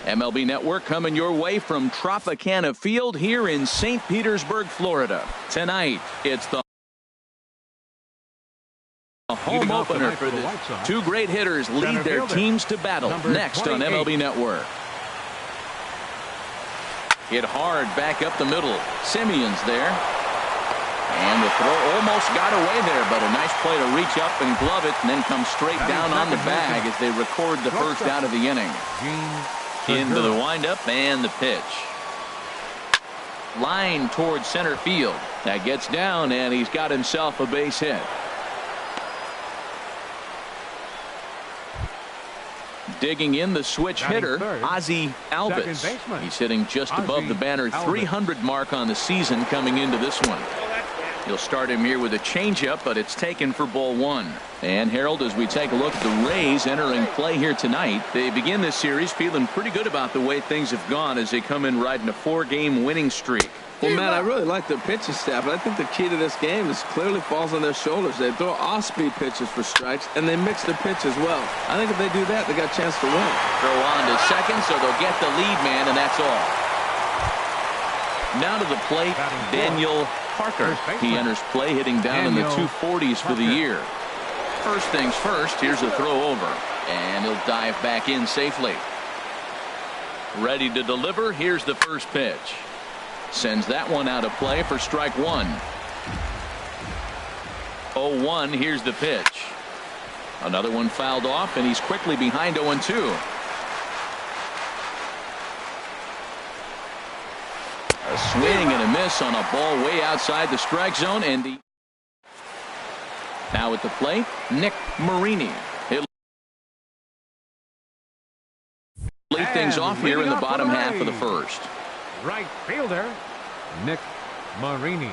MLB Network coming your way from Tropicana Field here in St. Petersburg, Florida. Tonight, it's the home opener for this. Two great hitters lead their teams to battle next on MLB Network. Hit hard back up the middle. Simeon's there. And the throw almost got away there, but a nice play to reach up and glove it and then come straight down on the bag as they record the first out of the inning. Into the windup and the pitch. Line towards center field. That gets down and he's got himself a base hit. Digging in the switch hitter, Ozzie Alvis. He's hitting just above the banner 300 mark on the season coming into this one. You'll start him here with a changeup, but it's taken for ball one. And Harold, as we take a look at the Rays entering play here tonight, they begin this series feeling pretty good about the way things have gone as they come in riding a 4-game winning streak. Well, Matt, I really like their pitching staff, but I think the key to this game is clearly falls on their shoulders. They throw off-speed pitches for strikes, and they mix their pitch as well. I think if they do that, they got a chance to win. Throw on to second, so they'll get the lead man, and that's all. Now to the plate, Daniel Parker. He enters play hitting down in the 240s for the year. First things first, here's a throw over, and he'll dive back in safely. Ready to deliver, here's the first pitch. Sends that one out of play for strike one. 0-1, here's the pitch. Another one fouled off, and he's quickly behind 0-2. A swing and a miss on a ball way outside the strike zone, and now at the plate, Nick Marini. He'll lead things off here in the bottom half of the first. Right fielder, Nick Marini.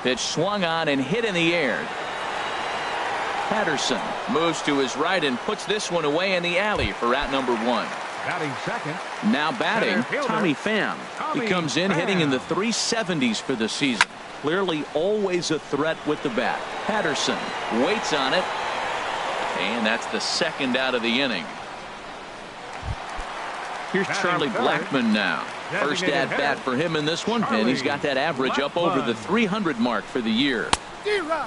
Pitch swung on and hit in the air. Patterson moves to his right and puts this one away in the alley for out number one. Batting second. Now batting, Tommy Pham. He comes in hitting in the 370s for the season. Clearly always a threat with the bat. Patterson waits on it, and that's the second out of the inning. Here's Charlie Blackmon now. First at bat for him in this one, and he's got that average up over the 300 mark for the year.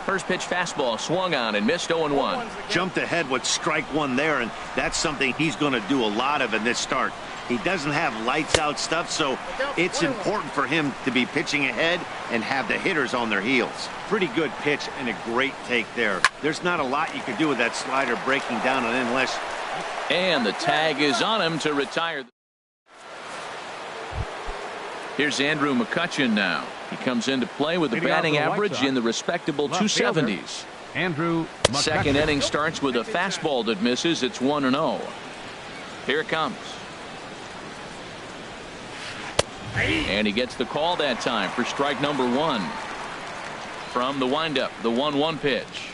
First pitch fastball swung on and missed 0-1. Jumped ahead with strike one there, and that's something he's going to do a lot of in this start. He doesn't have lights out stuff, so it's important for him to be pitching ahead and have the hitters on their heels. Pretty good pitch and a great take there. There's not a lot you can do with that slider breaking down and unless. And the tag is on him to retire. Here's Andrew McCutchen now. He comes into play with a batting average in the respectable 270s. Andrew McCutchen. Second inning starts with a fastball that misses. It's 1-0. Here it comes. And he gets the call that time for strike number one. From the windup, the 1-1 pitch.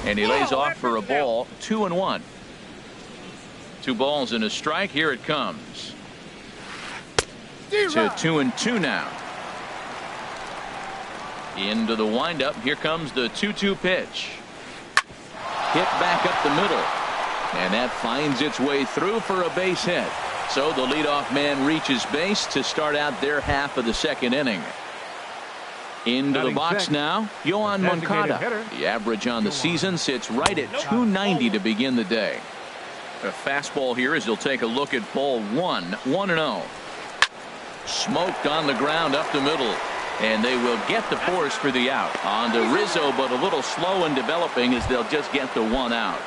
And he lays off for a ball. 2-1. 2 balls and a strike. Here it comes. To 2-2 now. Into the windup. Here comes the 2-2 pitch. Hit back up the middle. And that finds its way through for a base hit. So the leadoff man reaches base to start out their half of the second inning. Into the box now, Yohan Moncada. The average on the season sits right at 290 to begin the day. A fastball here as he'll take a look at ball one. 1-0. Smoked on the ground up the middle. And they will get the force for the out. On to Rizzo, but a little slow in developing as they'll just get the one out.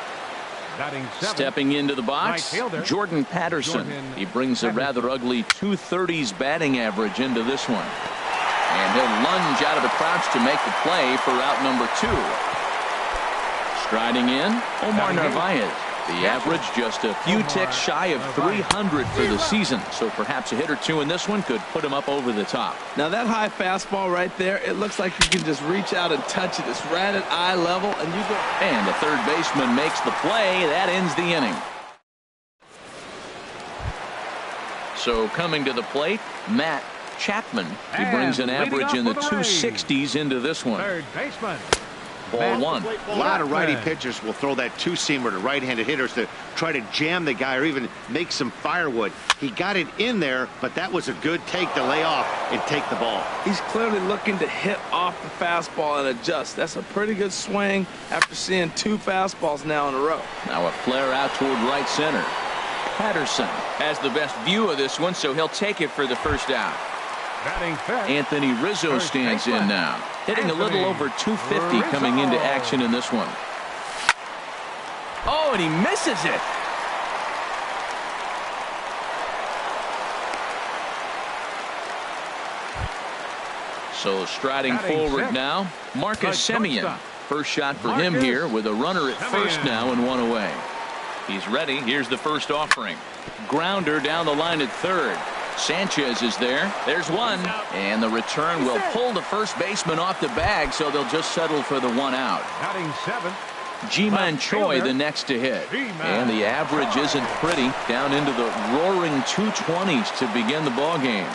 Stepping into the box, Jordan Patterson. He brings a rather ugly 230s batting average into this one. And he'll lunge out of the crouch to make the play for out number 2. Striding in, Omar Narvaez. The average just a few ticks shy of 300 for the season. So perhaps a hit or two in this one could put him up over the top. Now that high fastball right there, it looks like you can just reach out and touch it. It's right at eye level, and you go. And the third baseman makes the play. That ends the inning. So coming to the plate, Matt Chapman. He brings an average in the 260s into this one. Third baseman, Ball one. A lot of righty pitchers will throw that two-seamer to right-handed hitters to try to jam the guy or even make some firewood. He got it in there, but that was a good take to lay off and take the ball. He's clearly looking to hit off the fastball and adjust. That's a pretty good swing after seeing 2 fastballs now in a row. Now a flare out toward right center. Patterson has the best view of this one, so he'll take it for the first out. Batting fifth. Anthony Rizzo stands in now, hitting a little over 250 coming into action in this one. Oh, and he misses it. So striding forward now, Marcus Semien. First shot for him here with a runner at first now and 1 away. He's ready. Here's the first offering. Grounder down the line at third. Sanchez is there. There's one. And the return will pull the first baseman off the bag, so they'll just settle for the 1 out. Batting seventh. Ji-Man Choi the next to hit. And the average isn't pretty. Down into the roaring 220s to begin the ball game.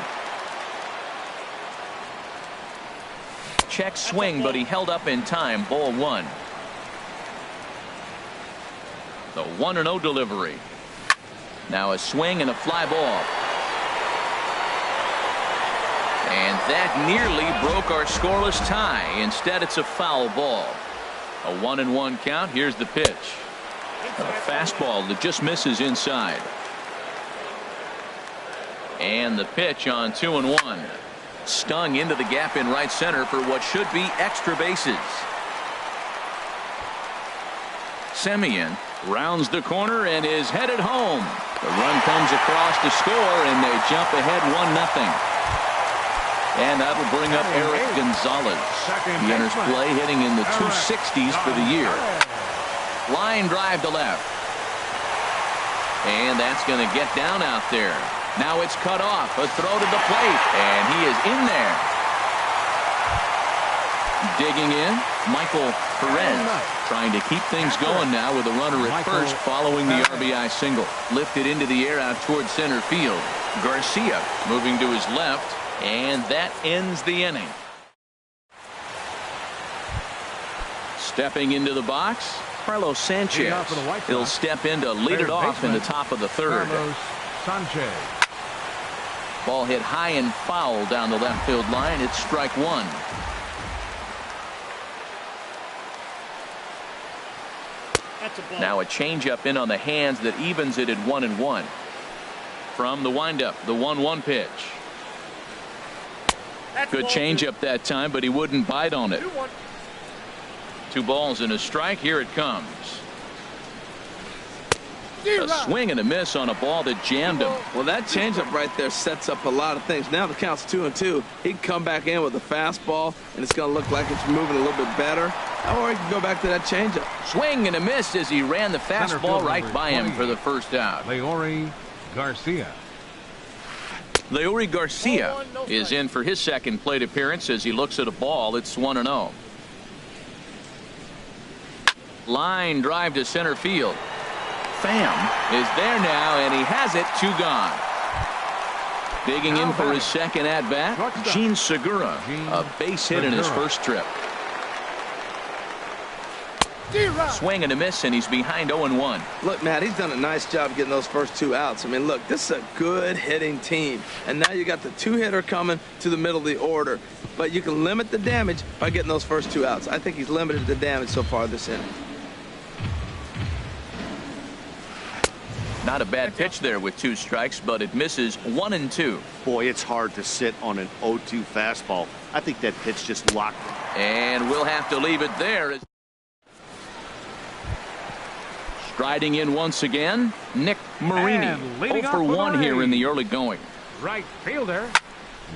Check swing, but he held up in time. Ball one. The 1-0 delivery. Now a swing and a fly ball. And that nearly broke our scoreless tie. Instead, it's a foul ball. A 1-1 count. Here's the pitch. A fastball that just misses inside. And the pitch on 2-1. Stung into the gap in right center for what should be extra bases. Semien rounds the corner and is headed home. The run comes across to score, and they jump ahead 1-0. And that'll bring up Eric Gonzalez. He enters play hitting in the 260s for the year. Line drive to left. And that's going to get down out there. Now it's cut off. A throw to the plate. And he is in there. Digging in, Michael Perez trying to keep things going now with a runner at first following the RBI single. Lifted into the air out towards center field. Garcia moving to his left. And that ends the inning. Stepping into the box, Carlos Sanchez. He'll step in to lead it off in the top of the third. Sanchez. Ball hit high and foul down the left field line. It's strike one. Now a changeup in on the hands that evens it at 1-1. From the windup, the 1-1 pitch. Good changeup that time, but he wouldn't bite on it. 2 balls and a strike. Here it comes. A swing and a miss on a ball that jammed him. Well, that changeup right there sets up a lot of things. Now the count's 2-2. He can come back in with a fastball, and it's going to look like it's moving a little bit better. Or he can go back to that changeup. Swing and a miss as he ran the fastball right by him for the first out. Leury Garcia. Leury Garcia is in for his second plate appearance as he looks at a ball. It's 1-0. Line drive to center field. Pham is there now, and he has it. 2 gone. Digging in for his second at bat, Gene Segura, a base hit in his first trip. Swing and a miss, and he's behind 0-1. Look, Matt, he's done a nice job getting those first 2 outs. I mean, look, this is a good hitting team. And now you got the 2-hitter coming to the middle of the order. But you can limit the damage by getting those first 2 outs. I think he's limited the damage so far this inning. Not a bad pitch there with 2 strikes, but it misses 1-2. Boy, it's hard to sit on an 0-2 fastball. I think that pitch just locked it. And we'll have to leave it there. Striding in once again, Nick Marini. 0 for 1 here in the early going. Right fielder.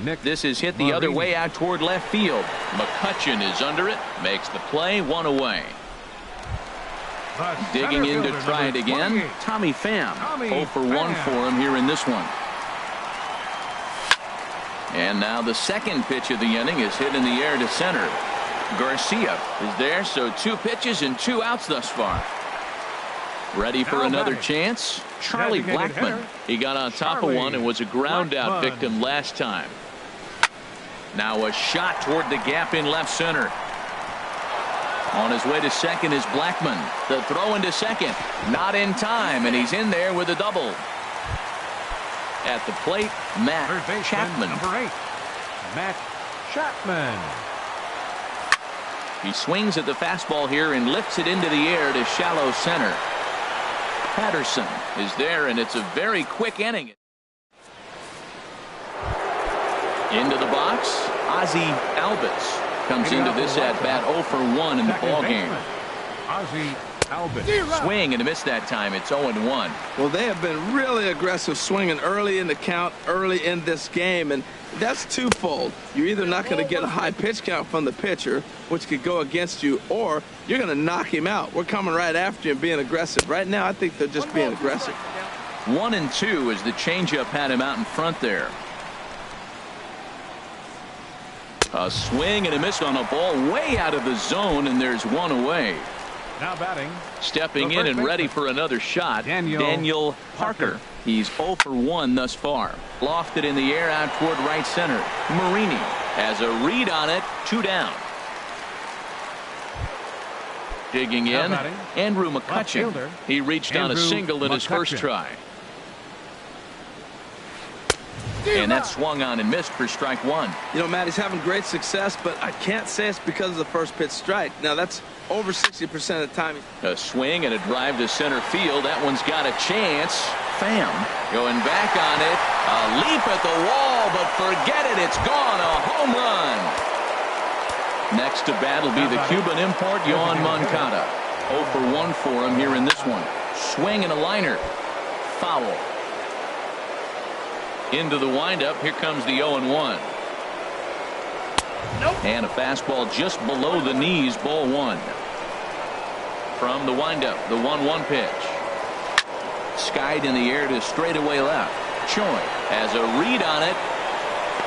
Nick. This is hit the other way out toward left field. McCutcheon is under it. Makes the play. 1 away. Digging in to try it again. Tommy Pham. 0 for 1 for him here in this one. And now the second pitch of the inning is hit in the air to center. Garcia is there, so 2 pitches and 2 outs thus far. Ready for another chance. Charlie Blackmon. He got on top of one and was a ground out victim last time. Now a shot toward the gap in left center. On his way to second is Blackman. The throw into second. Not in time, and he's in there with a double. At the plate, Matt Chapman. Number 8, Matt Chapman. He swings at the fastball here and lifts it into the air to shallow center. Patterson is there, and it's a very quick inning. Into the box, Ozzie Albies comes into this at-bat 0 for 1 in the ballgame. Ozzie Albies. Swing and a miss that time. It's 0-1. Well, they have been really aggressive swinging early in the count, early in this game, and that's twofold. You're either not going to get a high pitch count from the pitcher, which could go against you, or you're going to knock him out. We're coming right after you and being aggressive. Right now, I think they're just being aggressive. 1-2 as the changeup had him out in front there. A swing and a miss on a ball way out of the zone, and there's one away. Now batting. Stepping in and ready for another shot, Daniel Parker. He's 0 for 1 thus far. Lofted in the air out toward right center. Marini has a read on it, 2 down. Digging in, Andrew McCutchen. He reached on a single in his first try. And that swung on and missed for strike 1. You know, Matt, he's having great success, but I can't say it's because of the first pitch strike. Now, that's over 60% of the time. A swing and a drive to center field. That one's got a chance. Pham going back on it. A leap at the wall, but forget it. It's gone. A home run. Next to bat will be the Cuban import, Yohan Moncada. 0 for 1 for him here in this one. Swing and a liner. Foul. Into the windup. Here comes the 0-1. Nope. And a fastball just below the knees. Ball 1. From the windup, the 1-1 pitch. Skied in the air to straightaway left. Choi has a read on it.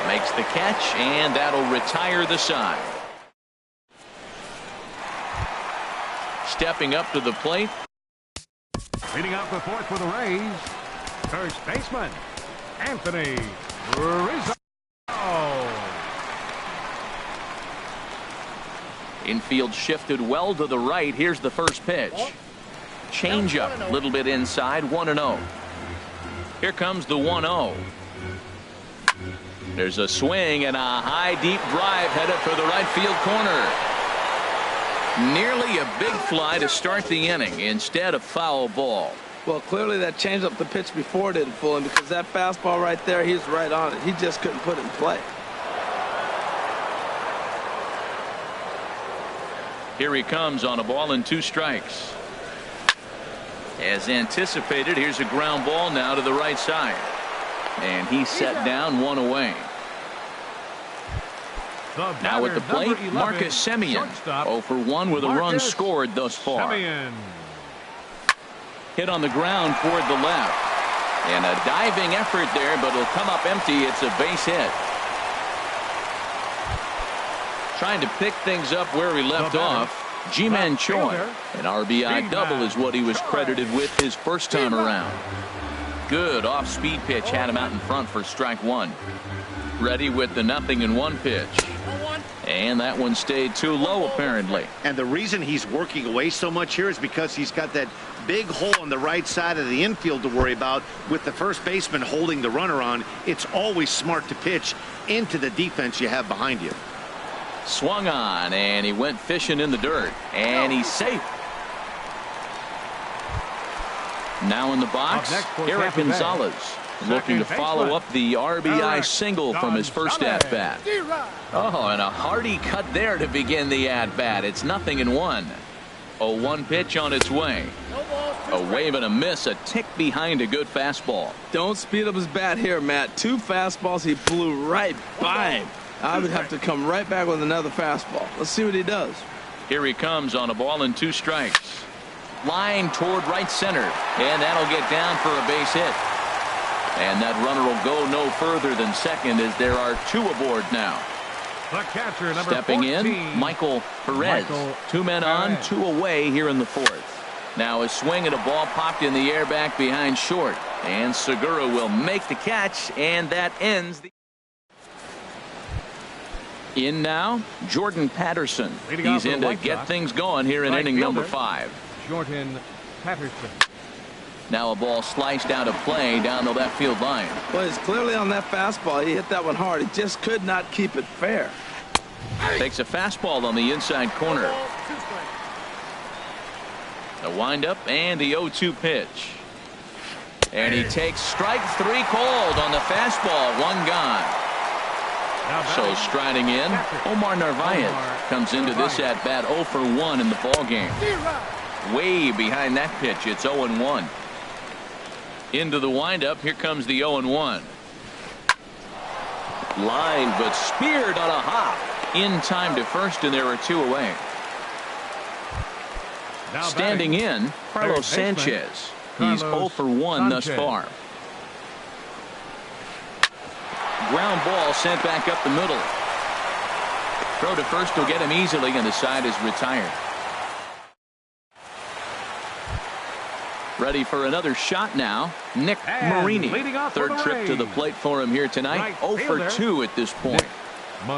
Makes the catch, and that'll retire the side. Stepping up to the plate. Leading out the fourth for the Rays, first baseman Anthony Rizzo. Infield shifted well to the right. Here's the first pitch. Changeup, a little bit inside, 1-0. Here comes the 1-0. There's a swing and a high deep drive headed for the right field corner. Nearly a big fly to start the inning. Instead, a foul ball. Well, clearly that changeup the pitch before didn't fool him, because that fastball right there, he was right on it. He just couldn't put it in play. Here he comes on a ball and 2 strikes. As anticipated, here's a ground ball now to the right side. And he's set down, 1 away. Now at the plate, Marcus Semien. 0 for 1 with a run scored thus far. Hit on the ground toward the left. And a diving effort there, but it'll come up empty. It's a base hit. Trying to pick things up where he left off. Ji-Man Choi. An RBI double is what he was credited with his first time around. Good off-speed pitch had him out in front for strike 1. Ready with the 0-1 pitch. And that one stayed too low, apparently. And the reason he's working away so much here is because he's got that big hole on the right side of the infield to worry about. With the first baseman holding the runner on, it's always smart to pitch into the defense you have behind you. Swung on, and he went fishing in the dirt, and he's safe. Now in the box, Eric Gonzalez, looking to follow up the RBI single from his first at-bat. Oh, and a hearty cut there to begin the at-bat. It's 0-1. A 1 pitch on its way. A wave and a miss, a tick behind a good fastball. Don't speed up his bat here, Matt. 2 fastballs, he blew right by him. I would have to come right back with another fastball. Let's see what he does. Here he comes on a ball and 2 strikes. Line toward right center, and that'll get down for a base hit. And that runner will go no further than second, as there are 2 aboard now. The catcher, number Stepping 14, in, Michael Perez. 2 men on, 2 away here in the 4th. Now a swing and a ball popped in the air back behind short. And Segura will make the catch, and that ends the... In now, Jordan Patterson. Leading off He's for the in to White get Sox, things going here in right inning number fielder, 5. Jordan Patterson. Now a ball sliced out of play down the left field line. Well, he's clearly on that fastball. He hit that one hard. He just could not keep it fair. Takes a fastball on the inside corner. The windup and the 0-2 pitch. And he takes strike 3 called on the fastball. 1 gone. So striding in, Omar Narvaez comes into this at bat 0 for 1 in the ball game. Way behind that pitch. It's 0-1. Into the windup. Here comes the 0-1. Line, but speared on a hop. In time to first, and there are 2 away. Standing in, Carlos Sanchez. He's 0 for 1 thus far. Ground ball sent back up the middle. Throw to first will get him easily, and the side is retired. Ready for another shot now. Nick Marini. Third trip to the plate for him here tonight. 0 for 2 at this point.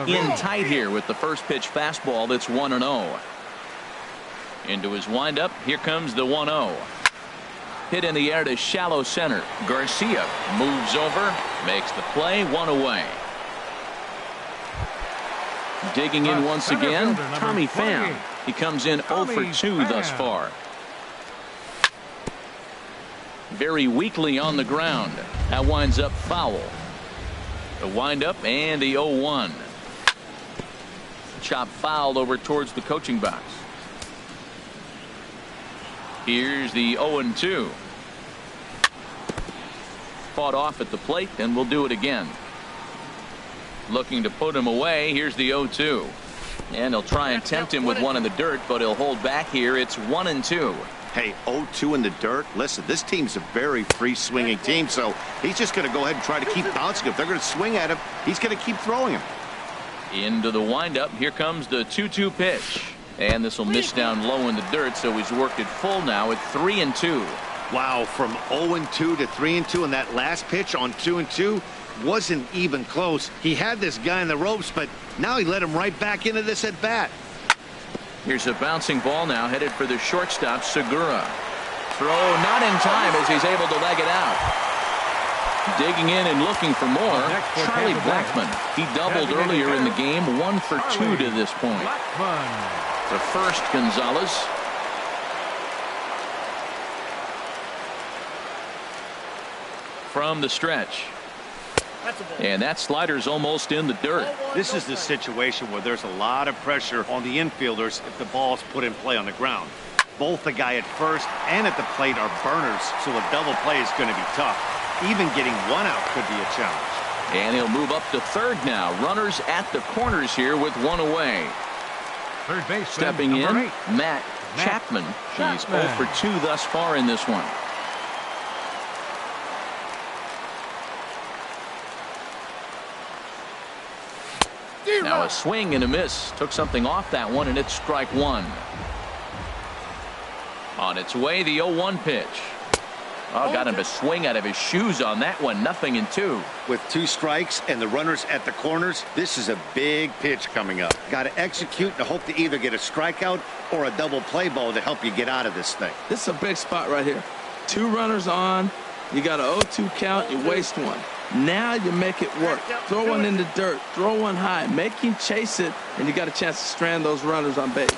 In tight here with the first pitch fastball that's 1-0. Into his windup. Here comes the 1-0. Hit in the air to shallow center. Garcia moves over, makes the play, 1 away. Digging in once again, Tommy Pham. He comes in 0 for 2 thus far. Very weakly on the ground. That winds up foul. The windup and the 0-1. Chop fouled over towards the coaching box. Here's the 0-2. Fought off at the plate, and we'll do it again. Looking to put him away. Here's the 0-2. And he'll try and tempt him with one in the dirt, but he'll hold back here. It's 1-2. Hey, 0-2 in the dirt. Listen, this team's a very free swinging team, so he's just going to go ahead and try to keep bouncing. If they're going to swing at him, he's going to keep throwing him. Into the windup. Here comes the 2-2 pitch. And this will miss down low in the dirt, so he's worked it full now at 3-2. Wow, from 0-2 to 3-2, and that last pitch on 2-2 wasn't even close. He had this guy in the ropes, but now he let him right back into this at bat. Here's a bouncing ball now headed for the shortstop, Segura. Throw not in time as he's able to leg it out. Digging in and looking for more, Charlie Blackmon. He doubled earlier in the game, 1 for 2 to this point. To first, Gonzalez. From the stretch. And that slider's almost in the dirt. This is the situation where there's a lot of pressure on the infielders if the ball's put in play on the ground. Both the guy at first and at the plate are burners, so a double play is going to be tough. Even getting 1 out could be a challenge. And he'll move up to third now. Runners at the corners here with 1 away. Third base. Stepping in, Matt Chapman. He's 0 for 2 thus far in this one. Now a swing and a miss. Took something off that one, and it's strike 1. On its way, the 0-1 pitch. Oh, got him to swing out of his shoes on that one. 0-2. With 2 strikes and the runners at the corners, this is a big pitch coming up. Got to execute and hope to either get a strikeout or a double play ball to help you get out of this thing. This is a big spot right here. 2 runners on. You got an 0-2 count. You waste 1. Now you make it work. Throw one in the dirt. Throw one high. Make him chase it, and you got a chance to strand those runners on base.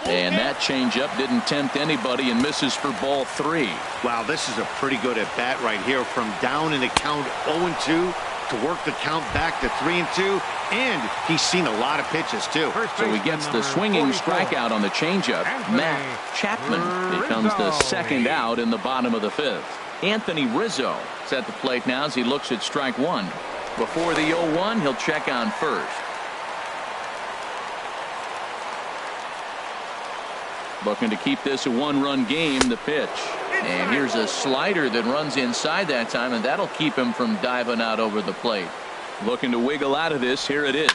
And that changeup didn't tempt anybody and misses for ball 3. Wow, this is a pretty good at bat right here. From down in the count 0-2 to work the count back to 3-2, and he's seen a lot of pitches too. So he gets the swinging strikeout on the changeup. Matt Chapman becomes the second out in the bottom of the 5th. Anthony Rizzo is at the plate now as he looks at strike 1. Before the 0-1, he'll check on first. Looking to keep this a 1-run game. The pitch, and here's a slider that runs inside that time, and that'll keep him from diving out over the plate. Looking to wiggle out of this. Here it is.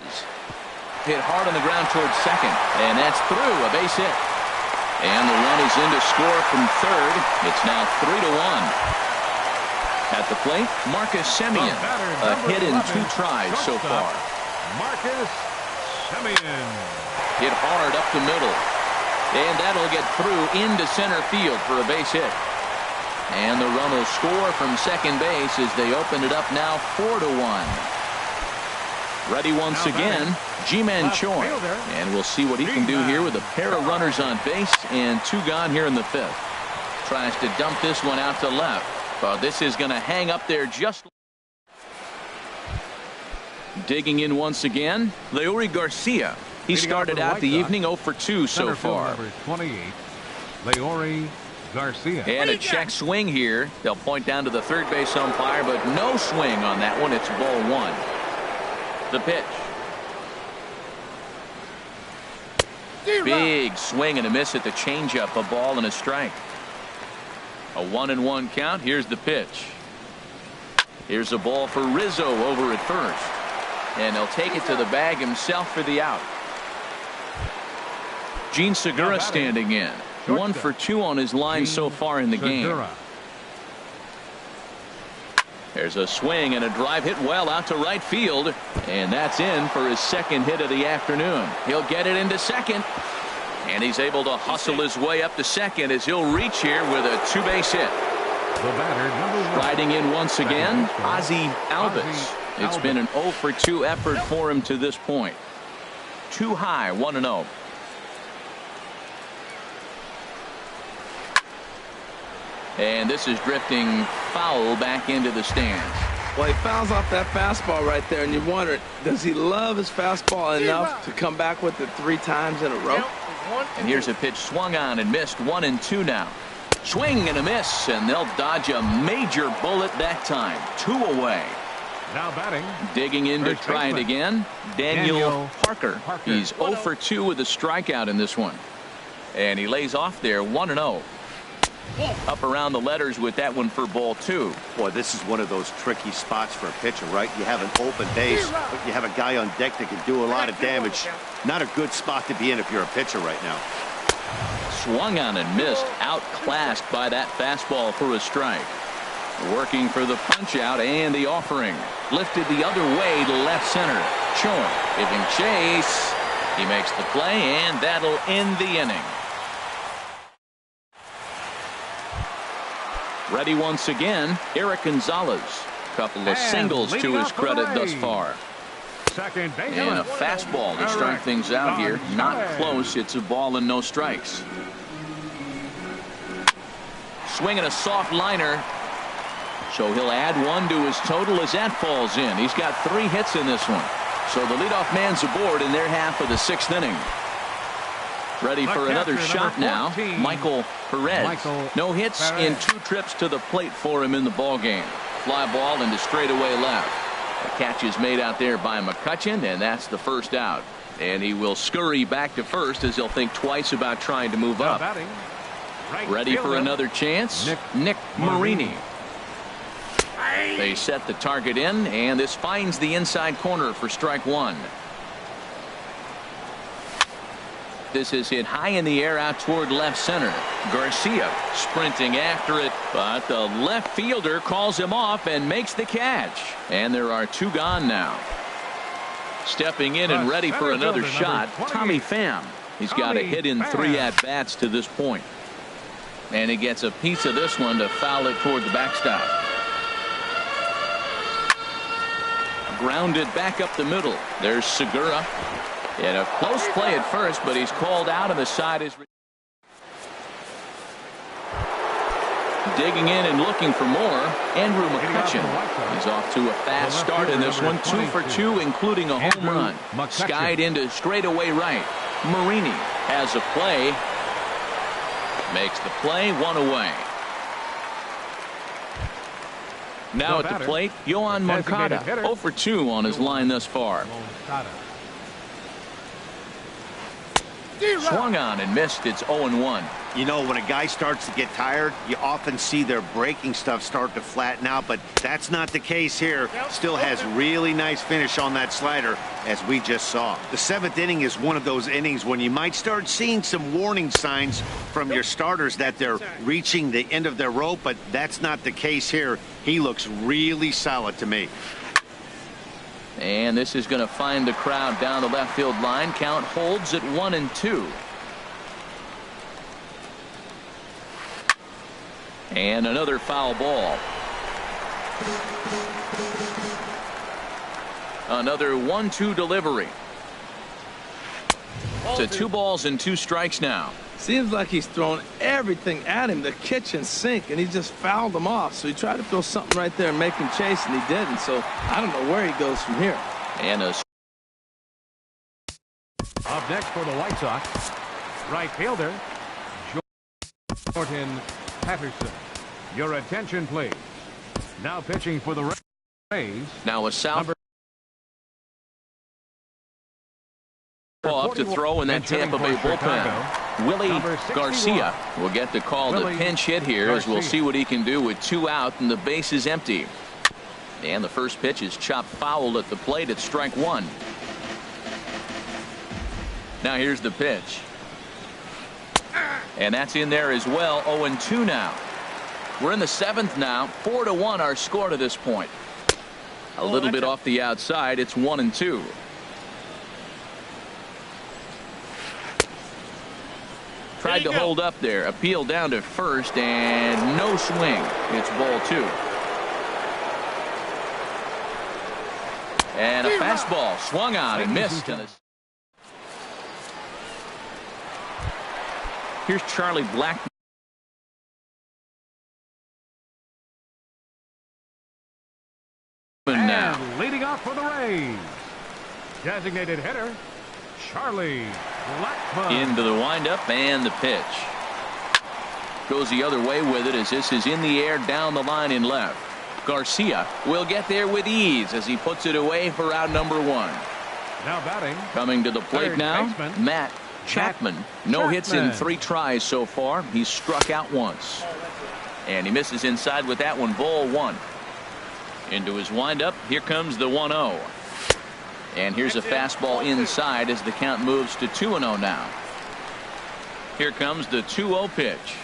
Hit hard on the ground towards second, and that's through. A base hit, and the run is in to score from third. It's now 3-1. At the plate, Marcus Semien. A hit in 2 tries so far. Marcus Simeon. Hit hard up the middle. And that'll get through into center field for a base hit. And the run will score from second base as they open it up now 4-1. Ready once again, Ji-Man Choi. And we'll see what he can do here with a pair of runners on base and 2 gone here in the 5th. Tries to dump this one out to left. But this is going to hang up there just. Digging in once again, Leury Garcia. He started out the evening 0 for 2 so far. Number 28, Leury Garcia. And a check swing here. They'll point down to the third base umpire, but no swing on that one. It's ball 1. The pitch. Big swing and a miss at the changeup. A ball and a strike. A 1-1 count. Here's the pitch. Here's a ball for Rizzo over at first. And he'll take it to the bag himself for the out. Gene Segura standing in. 1 for 2 on his line so far in the game. There's a swing and a drive hit well out to right field. And that's in for his second hit of the afternoon. He'll get it into second. And he's able to hustle his way up to second as he'll reach here with a 2-base hit. Riding in once again, Ozzie Albies. It's been an 0 for 2 effort for him to this point. Too high, 1-0. And this is drifting foul back into the stands. Well, he fouls off that fastball right there, and you wonder, does he love his fastball enough to come back with it 3 times in a row? And here's a pitch swung on and missed. 1-2 now. Swing and a miss, and they'll dodge a major bullet that time. 2 away. Now batting. Digging in to try it again. Daniel Parker. He's 0 for 2 with a strikeout in this one. And he lays off there 1-0. Up around the letters with that one for ball 2. Boy, this is one of those tricky spots for a pitcher, right? You have an open base, but you have a guy on deck that can do a lot of damage. Not a good spot to be in if you're a pitcher right now. Swung on and missed. Outclassed by that fastball for a strike. Working for the punch out and the offering. Lifted the other way to left center. Choi giving chase. He makes the play, and that'll end the inning. Ready once again, Eric Gonzalez. Couple of singles to his credit thus far. Second base. And a fastball to start things out here. Not close. It's a ball and no strikes. Swinging a soft liner. So he'll add 1 to his total as that falls in. He's got 3 hits in this one. So the leadoff man's aboard in their half of the 6th inning. Ready for another shot now. Michael Perez. No hits in 2 trips to the plate for him in the ball game. Fly ball into straightaway left. The catch is made out there by McCutchen, and that's the first out. And he will scurry back to first as he'll think twice about trying to move up. Ready for another chance. Nick Marini. They set the target in, and this finds the inside corner for strike 1. This is hit high in the air out toward left center. Garcia sprinting after it, but the left fielder calls him off and makes the catch. And there are 2 gone now. Stepping in and ready for another shot, Tommy Pham. He's got a hit in 3 at-bats to this point. And he gets a piece of this one to foul it toward the backstop. Grounded back up the middle. There's Segura. And a close play at first, but he's called out, and the side is digging in and looking for more. Andrew McCutchen. He's off to a fast start in this one. 2 for 2, including a home run. Skied into straightaway right. Marini has a play. Makes the play, 1 away. Now at the plate, Yohan Moncada. 0 for 2 on his line thus far. Swung on and missed. It's 0-1. You know, when a guy starts to get tired, you often see their breaking stuff start to flatten out, but that's not the case here. Still has really nice finish on that slider, as we just saw. The 7th inning is one of those innings when you might start seeing some warning signs from your starters that they're reaching the end of their rope, but that's not the case here. He looks really solid to me. And this is going to find the crowd down the left field line. Count holds at 1-2. And another foul ball. Another 1-2 delivery. To 2 balls and 2 strikes now. Seems like he's thrown everything at him, the kitchen sink, and he just fouled them off. So he tried to throw something right there and make him chase, and he didn't. So I don't know where he goes from here. And a Up next for the White Sox, right fielder, Jordan Patterson. Your attention, please. Now pitching for the Rays. now a south up to throw in that Tampa Bay bullpen. Willie Garcia will get the call to pinch hit here, as we'll see what he can do with 2 out and the base is empty. And the first pitch is chopped foul at the plate at strike 1. Now here's the pitch. And that's in there as well. 0-2 now. We're in the 7th now. 4-1 our score to this point. A little bit off the outside. It's 1-2. Tried to hold up there. Appeal down to first and no swing. It's ball 2. And a fastball swung on and missed. Here's Charlie Blackmon now. And leading off for the Rays, designated hitter, Charlie Blackmon. Into the windup and the pitch. Goes the other way with it as this is in the air down the line in left. Garcia will get there with ease as he puts it away for out number 1. Now batting. Coming to the plate now, baseman, Matt Chapman. No hits in 3 tries so far. He's struck out once. And he misses inside with that one. Ball 1. Into his windup. Here comes the 1-0. And here's a fastball inside as the count moves to 2-0 now. Here comes the 2-0 pitch.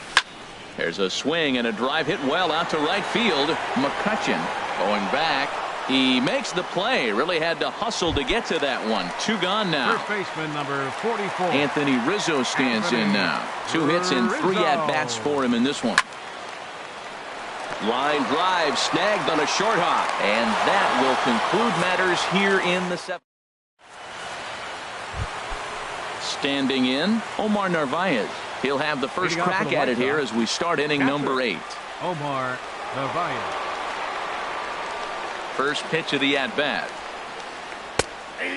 There's a swing and a drive hit well out to right field. McCutchen going back. He makes the play. Really had to hustle to get to that one. 2 gone now. First baseman number 44. Anthony Rizzo stands in now. 2 hits and 3 at-bats for him in this one. Line drive snagged on a short hop. And that will conclude matters here in the 7th. Standing in, Omar Narvaez. He'll have the first crack at it here as we start inning number 8. Omar Narvaez. First pitch of the at-bat.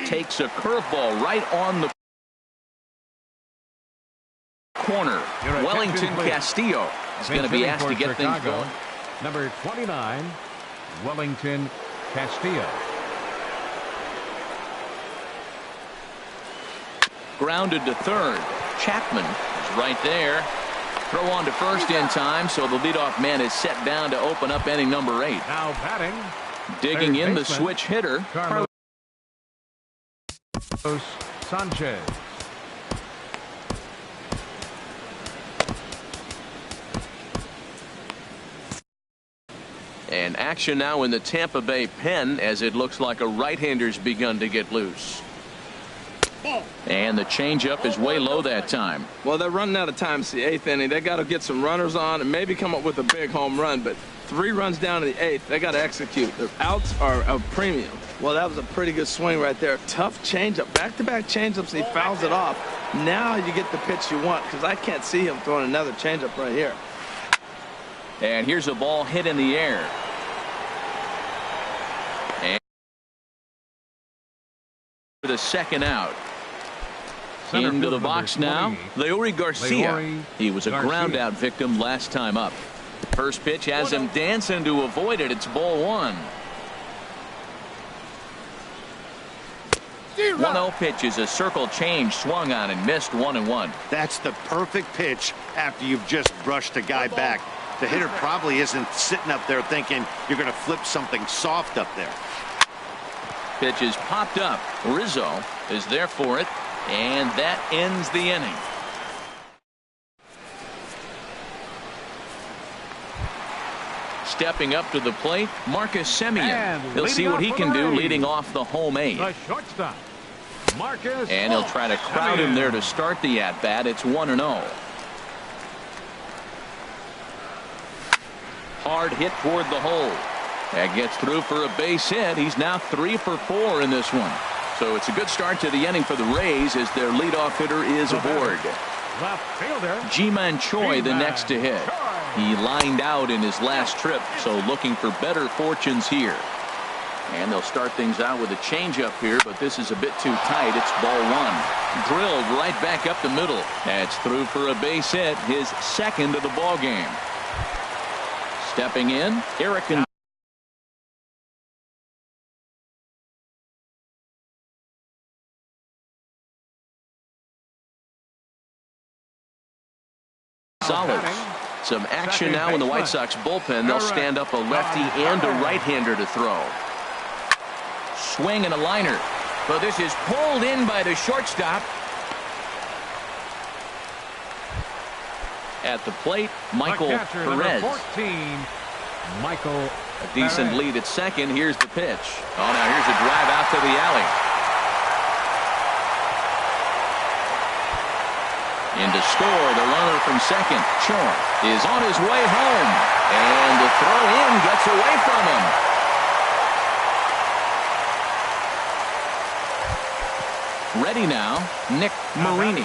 Takes a curveball right on the corner. Wellington Castillo is going to be asked to get things going. Number 29, Wellington Castillo. Grounded to third. Chapman is right there. Throw on to first in time, so the leadoff man is set down to open up inning number 8. Now batting. Digging in the switch hitter, Carlos Sanchez. And action now in the Tampa Bay pen as it looks like a right-hander's begun to get loose. And the changeup is way low that time. Well, they're running out of time. It's the 8th inning. They got to get some runners on and maybe come up with a big home run. But 3 runs down in the 8th. They got to execute. Their outs are a premium. Well, that was a pretty good swing right there. Tough changeup. Back-to-back changeups. He fouls it off. Now you get the pitch you want because I can't see him throwing another changeup right here. And here's a ball hit in the air. And for the second out. Into the box now, Leury Garcia. He was a ground out victim last time up. First pitch has him dancing to avoid it. It's ball 1. 1-0 pitch is a circle change, swung on and missed 1-1. That's the perfect pitch after you've just brushed a guy back. The hitter probably isn't sitting up there thinking you're going to flip something soft up there. Pitch is popped up. Rizzo is there for it. And that ends the inning. Stepping up to the plate, Marcus Semien. And He'll see what he can do leading off the home eight. The shortstop, Marcus. And he'll try to crowd him there to start the at-bat. It's 1-0. Hard hit toward the hole. That gets through for a base hit. He's now 3 for 4 in this one. So it's a good start to the inning for the Rays as their leadoff hitter is aboard. Left fielder, Ji-Man Choi the next to hit. He lined out in his last trip, so looking for better fortunes here. And they'll start things out with a changeup here, but this is a bit too tight. It's ball one. Drilled right back up the middle. That's through for a base hit, his second of the ball game. Stepping in, Eric Gonzalez. Some action now in the White Sox bullpen. They'll stand up a lefty and a right-hander to throw. Swing and a liner. But this is pulled in by the shortstop. At the plate, Michael Perez. 14, Michael. A decent lead at second. Here's the pitch. Oh, now here's a drive out to the alley. In to score, the runner from second, Choi, is on his way home. And the throw in gets away from him. Ready now, Nick Marini.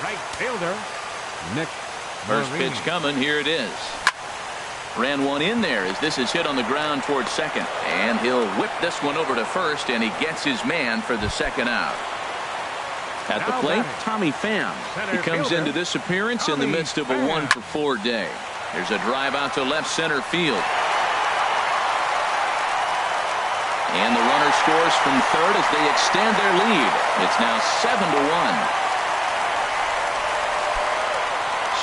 Right fielder, Nick First Marini. pitch coming, here it is. Ran one in there as this is hit on the ground towards second. And he'll whip this one over to first, and he gets his man for the second out. At the plate, Tommy Pham. He comes into this appearance in the midst of a 1-for-4 day. There's a drive out to left center field. And the runner scores from third as they extend their lead. It's now 7-1.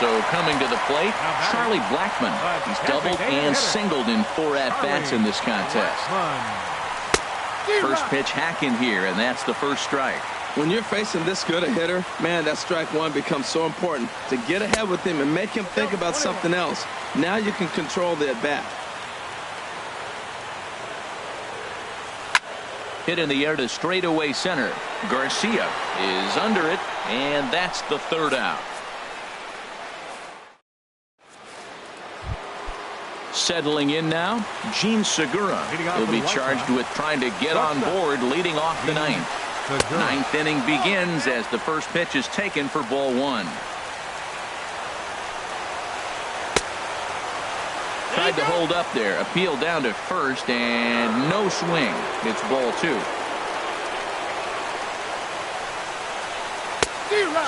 So coming to the plate, Charlie Blackmon. He's doubled and singled in 4 at-bats in this contest. First pitch hack in here, and that's the first strike. When you're facing this good a hitter, man, that strike one becomes so important to get ahead with him and make him think about something else. Now you can control the at-bat. Hit in the air to straightaway center. Garcia is under it, and that's the third out. Settling in now, Gene Segura. He'll be charged with trying to get on board leading off the ninth. Ninth inning begins as the first pitch is taken for ball one. Tried to hold up there. Appeal down to first and no swing. It's ball two.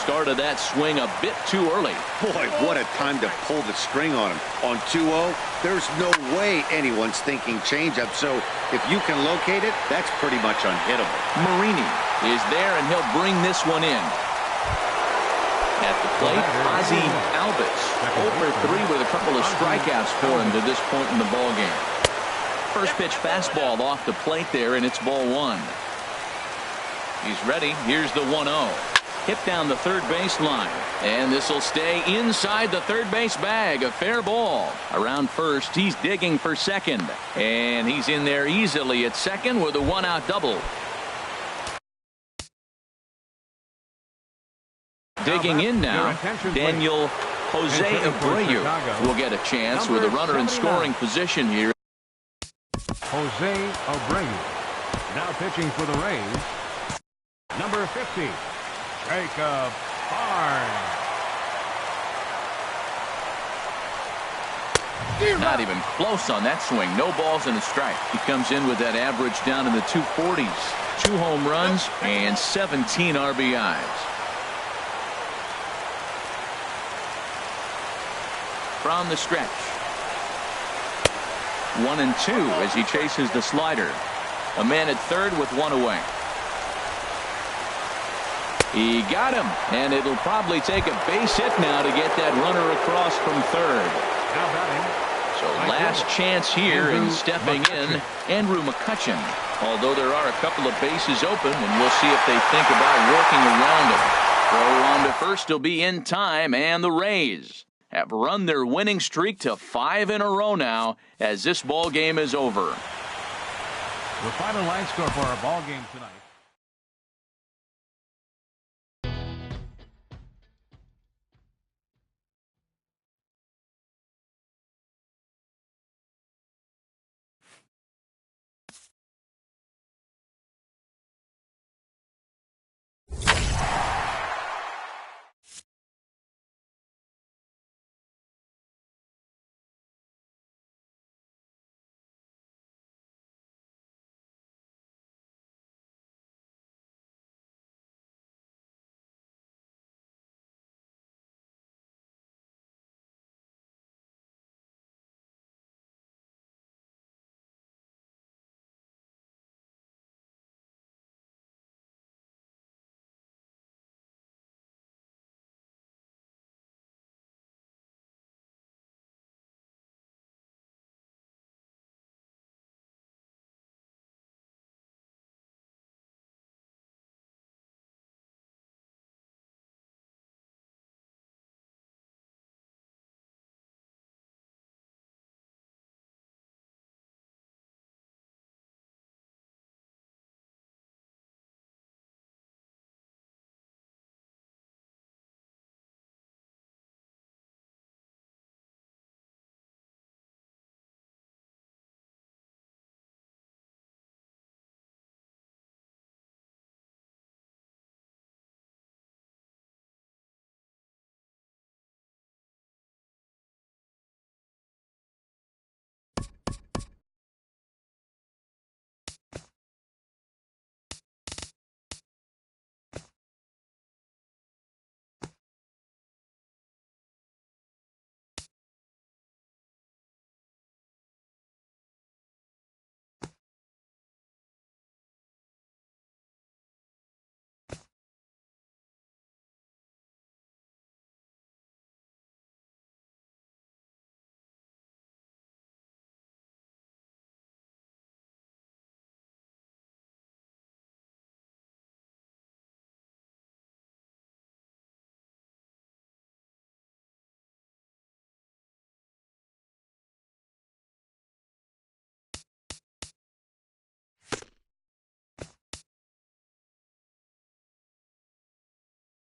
Started that swing a bit too early. Boy, what a time to pull the string on him. On 2-0, there's no way anyone's thinking changeup. So if you can locate it, that's pretty much unhittable. Marini is there, and he'll bring this one in. At the plate, Ozzie Albies. 0-for-3 with a couple of strikeouts for him to this point in the ballgame. First pitch fastball off the plate there, and it's ball one. He's ready. Here's the 1-0. Hit down the third base line, and this will stay inside the third base bag. A fair ball. Around first, he's digging for second, and he's in there easily at second with a one-out double. Digging in now, Daniel Jose Abreu will get a chance with a runner in scoring position here. Jose Abreu now pitching for the Rays. Number 50. Jacob Barnes. Not even close on that swing. No balls and a strike. He comes in with that average down in the 240s. 2 home runs and 17 RBIs. From the stretch. 1-2 as he chases the slider. A man at third with one away. He got him, and it'll probably take a base hit now to get that runner across from third. So last chance here, and stepping in, Andrew McCutchen. Although there are a couple of bases open, and we'll see if they think about working around him. Throw on to first will be in time, and the Rays have run their winning streak to 5 in a row now as this ball game is over. The final line score for our ball game tonight.